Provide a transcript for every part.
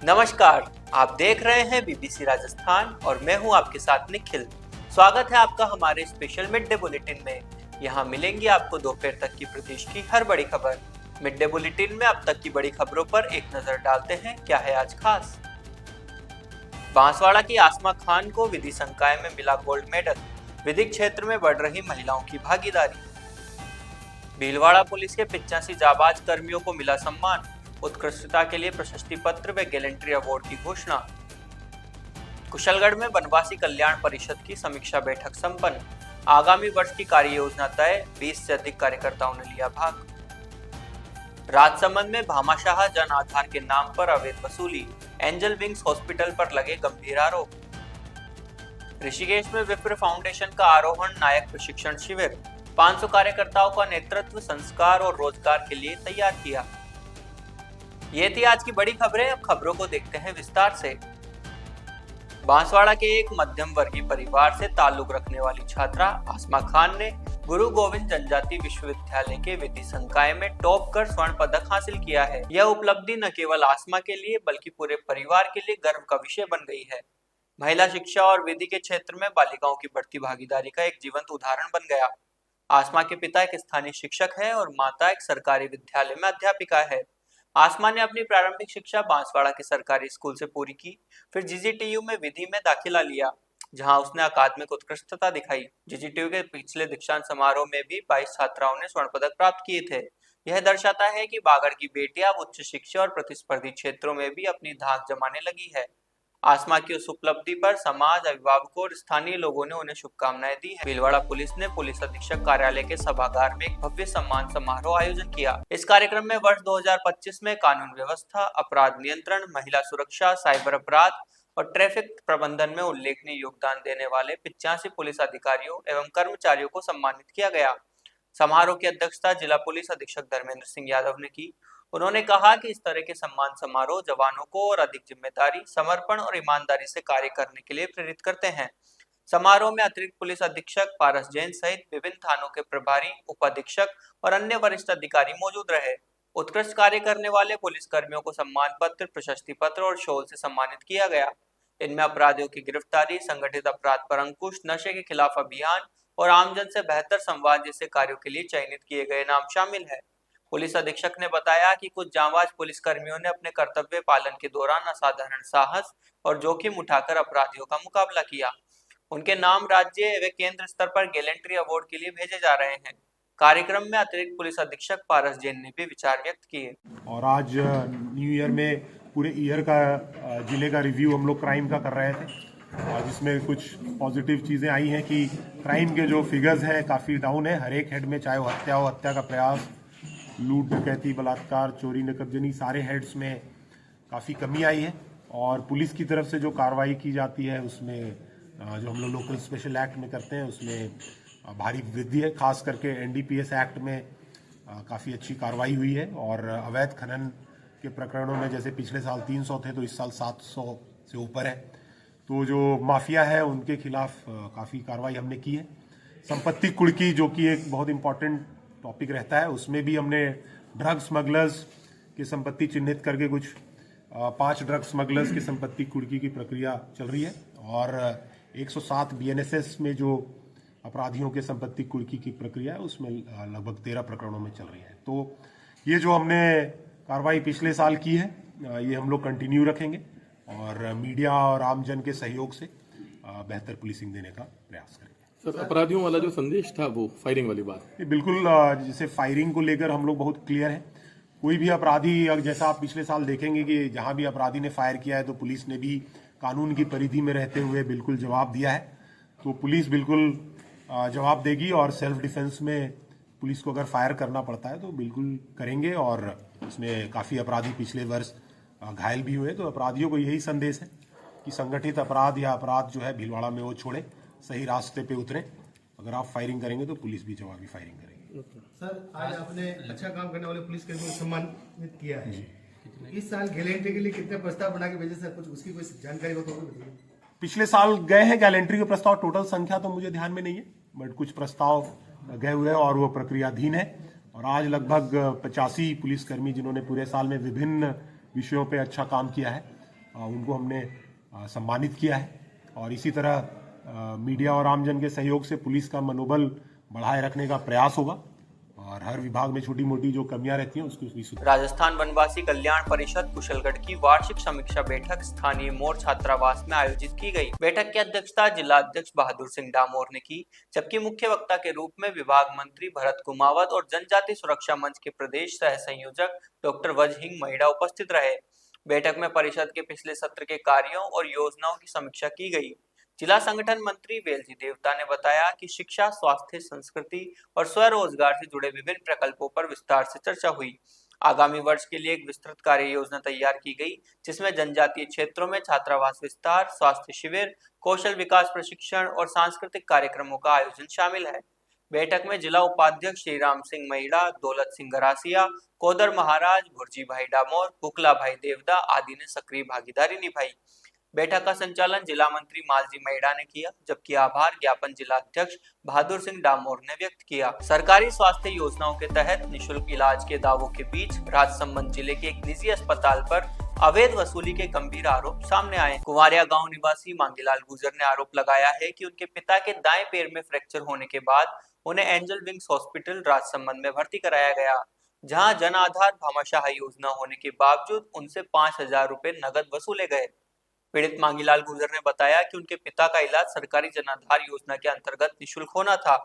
नमस्कार, आप देख रहे हैं बीबीसी राजस्थान और मैं हूं आपके साथ निखिल। स्वागत है आपका हमारे स्पेशल मिड डे बुलेटिन में। यहां मिलेंगी आपको दोपहर तक की प्रदेश की हर बड़ी खबर। मिड डे बुलेटिन में अब तक की बड़ी खबरों पर एक नजर डालते हैं, क्या है आज खास। बांसवाड़ा की आसमा खान को विधि संकाय में मिला गोल्ड मेडल। विधिक क्षेत्र में बढ़ रही महिलाओं की भागीदारी। भीलवाड़ा पुलिस के 85 जाबाज कर्मियों को मिला सम्मान। उत्कृष्टता के लिए प्रशस्ति पत्र व गैलेंट्री अवार्ड की घोषणा। कुशलगढ़ में वनवासी कल्याण परिषद की समीक्षा बैठक संपन्न। आगामी वर्ष की कार्य योजना तय, 20 से अधिक कार्यकर्ताओं ने लिया भाग। राजसमंद में भामाशाह जन आधार के नाम पर अवैध वसूली। एंजल विंग्स हॉस्पिटल पर लगे गंभीर आरोप। ऋषिकेश में विप्र फाउंडेशन का आरोहण नायक प्रशिक्षण शिविर। 500 कार्यकर्ताओं का नेतृत्व संस्कार और रोजगार के लिए तैयार किया। ये थी आज की बड़ी खबरें। अब खबरों को देखते हैं विस्तार से। बांसवाड़ा के एक मध्यम वर्गीय परिवार से ताल्लुक रखने वाली छात्रा आसमा खान ने गुरु गोविंद जनजाति विश्वविद्यालय के विधि संकाय में टॉप कर स्वर्ण पदक हासिल किया है। यह उपलब्धि न केवल आसमा के लिए बल्कि पूरे परिवार के लिए गर्व का विषय बन गई है। महिला शिक्षा और विधि के क्षेत्र में बालिकाओं की बढ़ती भागीदारी का एक जीवंत उदाहरण बन गया। आसमा के पिता एक स्थानीय शिक्षक है और माता एक सरकारी विद्यालय में अध्यापिका है। आसमा ने अपनी प्रारंभिक शिक्षा बांसवाड़ा के सरकारी स्कूल से पूरी की, फिर जीजीटीयू में विधि में दाखिला लिया, जहां उसने अकादमिक उत्कृष्टता दिखाई। जीजीटीयू के पिछले दीक्षांत समारोह में भी 22 छात्राओं ने स्वर्ण पदक प्राप्त किए थे। यह दर्शाता है कि बागड़ की बेटियां अब उच्च शिक्षा और प्रतिस्पर्धी क्षेत्रों में भी अपनी धाक जमाने लगी है। आसमा की उस उपलब्धि पर समाज, अभिभावकों और स्थानीय लोगों ने उन्हें शुभकामनाएं दी है। भीलवाड़ा पुलिस ने पुलिस अधीक्षक कार्यालय के सभागार में एक भव्य सम्मान समारोह आयोजन किया। इस कार्यक्रम में वर्ष 2025 में कानून व्यवस्था, अपराध नियंत्रण, महिला सुरक्षा, साइबर अपराध और ट्रैफिक प्रबंधन में उल्लेखनीय योगदान देने वाले 85 पुलिस अधिकारियों एवं कर्मचारियों को सम्मानित किया गया। समारोह की अध्यक्षता जिला पुलिस अधीक्षक धर्मेंद्र सिंह यादव ने की। उन्होंने कहा कि इस तरह के सम्मान समारोह जवानों को और अधिक जिम्मेदारी, समर्पण और ईमानदारी से कार्य करने के लिए प्रेरित करते हैं। समारोह में अतिरिक्त पुलिस अधीक्षक पारस जैन सहित विभिन्न थानों के प्रभारी, उप अधीक्षक और अन्य वरिष्ठ अधिकारी मौजूद रहे। उत्कृष्ट कार्य करने वाले पुलिस कर्मियों को सम्मान पत्र, प्रशस्ति पत्र और शॉल से सम्मानित किया गया। इनमें अपराधियों की गिरफ्तारी, संगठित अपराध पर अंकुश, नशे के खिलाफ अभियान और आमजन से बेहतर संवाद जैसे कार्यों के लिए चयनित किए गए नाम शामिल है। पुलिस अधीक्षक ने बताया कि कुछ जांबाज पुलिस कर्मियों ने अपने कर्तव्य पालन के दौरान असाधारण साहस और जोखिम उठाकर अपराधियों का मुकाबला किया। उनके नाम राज्य व केंद्र स्तर पर गैलेंट्री अवार्ड के लिए भेजे जा रहे हैं। कार्यक्रम में अतिरिक्त पुलिस अधीक्षक पारस जैन ने भी विचार व्यक्त किए। और आज न्यू ईयर में पूरे ईयर का जिले का रिव्यू हम लोग क्राइम का कर रहे थे, और जिसमें कुछ पॉजिटिव चीज़ें आई हैं कि क्राइम के जो फिगर्स हैं काफ़ी डाउन है। हर एक हेड में, चाहे वो हत्या हो, हत्या का प्रयास, लूट डकैती, बलात्कार, चोरी नकबजनी, सारे हेड्स में काफ़ी कमी आई है। और पुलिस की तरफ से जो कार्रवाई की जाती है उसमें जो हम लोग लोकल स्पेशल एक्ट में करते हैं उसमें भारी वृद्धि है। खास करके एनडीपीएस एक्ट में काफ़ी अच्छी कार्रवाई हुई है। और अवैध खनन के प्रकरणों में जैसे पिछले साल 300 थे तो इस साल 700 से ऊपर है। तो जो माफिया है उनके खिलाफ काफ़ी कार्रवाई हमने की है। संपत्ति कुर्की जो कि एक बहुत इम्पॉर्टेंट टॉपिक रहता है, उसमें भी हमने ड्रग स्मगलर्स की संपत्ति चिन्हित करके कुछ 5 ड्रग स्मगलर्स की संपत्ति कुर्की की प्रक्रिया चल रही है। और 107 बीएनएसएस में जो अपराधियों के संपत्ति कुर्की की प्रक्रिया है उसमें लगभग 13 प्रकरणों में चल रही है। तो ये जो हमने कार्रवाई पिछले साल की है ये हम लोग कंटिन्यू रखेंगे और मीडिया और आमजन के सहयोग से बेहतर पुलिसिंग देने का प्रयास करेंगे। सर, अपराधियों वाला जो संदेश था वो फायरिंग वाली बात, बिल्कुल जैसे फायरिंग को लेकर हम लोग बहुत क्लियर है। कोई भी अपराधी, जैसा आप पिछले साल देखेंगे कि जहां भी अपराधी ने फायर किया है तो पुलिस ने भी कानून की परिधि में रहते हुए बिल्कुल जवाब दिया है। तो पुलिस बिल्कुल जवाब देगी और सेल्फ डिफेंस में पुलिस को अगर फायर करना पड़ता है तो बिल्कुल करेंगे। और इसमें काफ़ी अपराधी पिछले वर्ष घायल भी हुए। तो अपराधियों को यही संदेश है कि संगठित अपराध या अपराध जो है भीलवाड़ा में वो छोड़े, सही रास्ते पे उतरें। अगर आप फायरिंग करेंगे तो पुलिस भी जवाबी फायरिंग करेगी। सर, आज आपने अच्छा काम करने वाले पुलिस कर्मियों को सम्मानित किया है। इस साल गैलेंट्री के लिए कितने प्रस्ताव बना के भेजे सर, कुछ उसकी कोई जानकारी हो तो बताइए। पिछले साल गए हैं गैलेंट्री के प्रस्ताव, टोटल संख्या तो मुझे ध्यान में नहीं है, बट कुछ प्रस्ताव गए हुए हैं और वो प्रक्रियाधीन है। और आज लगभग 85 पुलिसकर्मी जिन्होंने पूरे साल में विभिन्न विषयों पे अच्छा काम किया है, उनको हमने सम्मानित किया है। और इसी तरह मीडिया और आमजन के सहयोग से पुलिस का मनोबल बढ़ाए रखने का प्रयास होगा और हर विभाग में छोटी मोटी जो कमियां रहती हैं उसको भी सुधार। राजस्थान वनवासी कल्याण परिषद कुशलगढ़ की वार्षिक समीक्षा बैठक स्थानीय मोर छात्रावास में आयोजित की गई। बैठक की अध्यक्षता जिला अध्यक्ष बहादुर सिंह डामोर ने की, जबकि मुख्य वक्ता के रूप में विभाग मंत्री भरत कुमावत और जनजाति सुरक्षा मंच के प्रदेश सह संयोजक डॉक्टर वजहिंग महिड़ा उपस्थित रहे। बैठक में परिषद के पिछले सत्र के कार्यों और योजनाओं की समीक्षा की गई। जिला संगठन मंत्री वेलजी देवता ने बताया कि शिक्षा, स्वास्थ्य, संस्कृति और स्वरोजगार से जुड़े विभिन्न प्रकल्पों पर विस्तार से चर्चा हुई। आगामी वर्ष के लिए एक विस्तृत कार्य योजना तैयार की गई, जिसमें जनजातीय क्षेत्रों में छात्रावास विस्तार, स्वास्थ्य शिविर, कौशल विकास प्रशिक्षण और सांस्कृतिक कार्यक्रमों का आयोजन शामिल है। बैठक में जिला उपाध्यक्ष श्रीराम सिंह महिड़ा, दौलत सिंह गरासिया, कोदर महाराज, भुर्जी भाई डामोर, कुकला भाई देवदा आदि ने सक्रिय भागीदारी निभाई। बैठक का संचालन जिला मंत्री मालजी महिड़ा ने किया, जबकि आभार ज्ञापन जिला अध्यक्ष बहादुर सिंह डामोर ने व्यक्त किया। सरकारी स्वास्थ्य योजनाओं के तहत निशुल्क इलाज के दावों के बीच राजसमंद जिले के एक निजी अस्पताल पर अवैध वसूली के गंभीर आरोप सामने आए। कुंवारिया गांव निवासी मांगीलाल गुर्जर ने आरोप लगाया है कि उनके पिता के दाएं पैर में फ्रैक्चर होने के बाद उन्हें एंजल विंग्स हॉस्पिटल राजसमंद में भर्ती कराया गया, जहां जन आधार भामाशाह योजना होने के बावजूद उनसे 5,000 रुपए नगद वसूले गए। पीड़ित मांगीलाल गुर्जर ने बताया कि उनके पिता का इलाज सरकारी जनाधार योजना के अंतर्गत निःशुल्क होना था।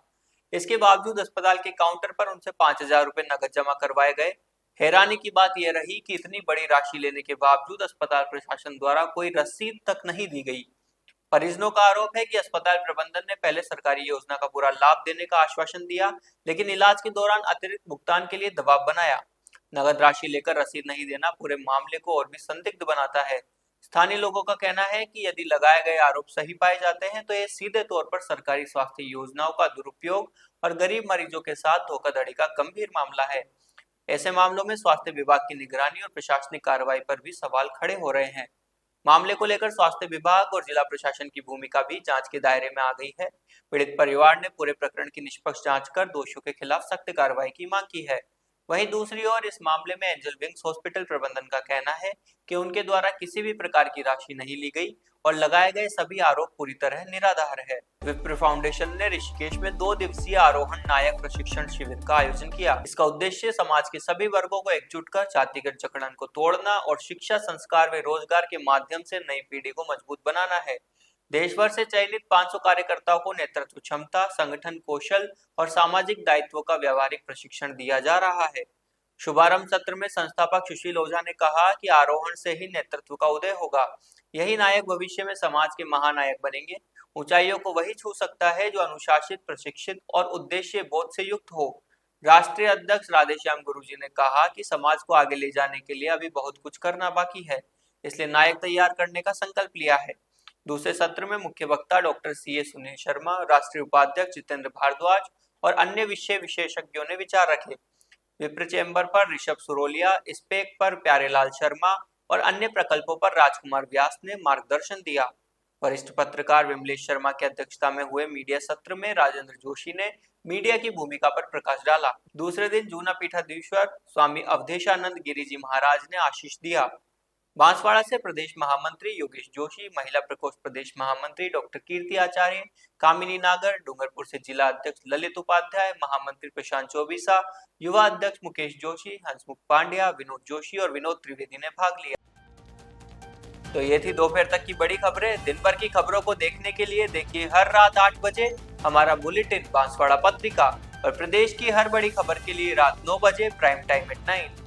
इसके बावजूद अस्पताल के काउंटर पर उनसे 5,000 रुपए नगद जमा करवाए गए। हैरानी की बात यह रही कि इतनी बड़ी राशि लेने के बावजूद अस्पताल प्रशासन द्वारा कोई रसीद तक नहीं दी गई। परिजनों का आरोप है कि अस्पताल प्रबंधन ने पहले सरकारी योजना का पूरा लाभ देने का आश्वासन दिया, लेकिन इलाज के दौरान अतिरिक्त भुगतान के लिए दबाव बनाया। नगद राशि लेकर रसीद नहीं देना पूरे मामले को और भी संदिग्ध बनाता है। स्थानीय लोगों का कहना है कि यदि लगाए गए आरोप सही पाए जाते हैं तो ये सीधे तौर पर सरकारी स्वास्थ्य योजनाओं का दुरुपयोग और गरीब मरीजों के साथ धोखाधड़ी का गंभीर मामला है। ऐसे मामलों में स्वास्थ्य विभाग की निगरानी और प्रशासनिक कार्रवाई पर भी सवाल खड़े हो रहे हैं। मामले को लेकर स्वास्थ्य विभाग और जिला प्रशासन की भूमिका भी जांच के दायरे में आ गई है। पीड़ित परिवार ने पूरे प्रकरण की निष्पक्ष जांच कर दोषियों के खिलाफ सख्त कार्रवाई की मांग की है। वहीं दूसरी ओर इस मामले में एंजल विंग्स हॉस्पिटल प्रबंधन का कहना है कि उनके द्वारा किसी भी प्रकार की राशि नहीं ली गई और लगाए गए सभी आरोप पूरी तरह निराधार है। विप्र फाउंडेशन ने ऋषिकेश में 2 दिवसीय आरोहण नायक प्रशिक्षण शिविर का आयोजन किया। इसका उद्देश्य समाज के सभी वर्गों को एकजुट कर जातिगत जकड़न को तोड़ना और शिक्षा, संस्कार व रोजगार के माध्यम से नई पीढ़ी को मजबूत बनाना है। देश भर से चयनित 500 कार्यकर्ताओं को नेतृत्व क्षमता, संगठन कौशल और सामाजिक दायित्वों का व्यावहारिक प्रशिक्षण दिया जा रहा है। शुभारंभ सत्र में संस्थापक सुशील ओझा ने कहा कि आरोहण से ही नेतृत्व का उदय होगा। यही नायक भविष्य में समाज के महानायक बनेंगे। ऊंचाइयों को वही छू सकता है जो अनुशासित, प्रशिक्षित और उद्देश्य बोध से युक्त हो। राष्ट्रीय अध्यक्ष राधेश्याम गुरुजी ने कहा कि समाज को आगे ले जाने के लिए अभी बहुत कुछ करना बाकी है, इसलिए नायक तैयार करने का संकल्प लिया है। दूसरे सत्र में मुख्य वक्ता डॉक्टर सीए सुनील शर्मा, राष्ट्रीय उपाध्यक्ष जितेंद्र भारद्वाज और अन्य विषय विशेषज्ञों ने विचार रखे। विप्र चैम्बर पर ऋषभ सुरोलिया, स्पेक पर प्यारेलाल शर्मा और अन्य प्रकल्पों पर राजकुमार व्यास ने मार्गदर्शन दिया। वरिष्ठ पत्रकार विमलेश शर्मा की अध्यक्षता में हुए मीडिया सत्र में राजेंद्र जोशी ने मीडिया की भूमिका पर प्रकाश डाला। दूसरे दिन जूना पीठाधीश्वर स्वामी अवधेशानंद गिरिजी महाराज ने आशीष दिया। बांसवाड़ा से प्रदेश महामंत्री योगेश जोशी, महिला प्रकोष्ठ प्रदेश महामंत्री डॉक्टर कीर्ति आचार्य, कामिनी नागर, डूंगरपुर से जिला अध्यक्ष ललित उपाध्याय, महामंत्री प्रशांत चौबीसा, युवा अध्यक्ष मुकेश जोशी, हंसमुख पांड्या, विनोद जोशी और विनोद त्रिवेदी ने भाग लिया। तो ये थी दोपहर तक की बड़ी खबरें। दिन भर की खबरों को देखने के लिए देखिए हर रात 8 बजे हमारा बुलेटिन बांसवाड़ा पत्रिका और प्रदेश की हर बड़ी खबर के लिए रात 9 बजे प्राइम टाइम एट 9।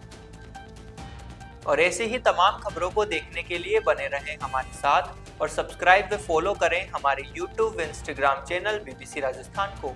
और ऐसे ही तमाम खबरों को देखने के लिए बने रहें हमारे साथ और सब्सक्राइब व फॉलो करें हमारे YouTube व Instagram चैनल BBC राजस्थान को।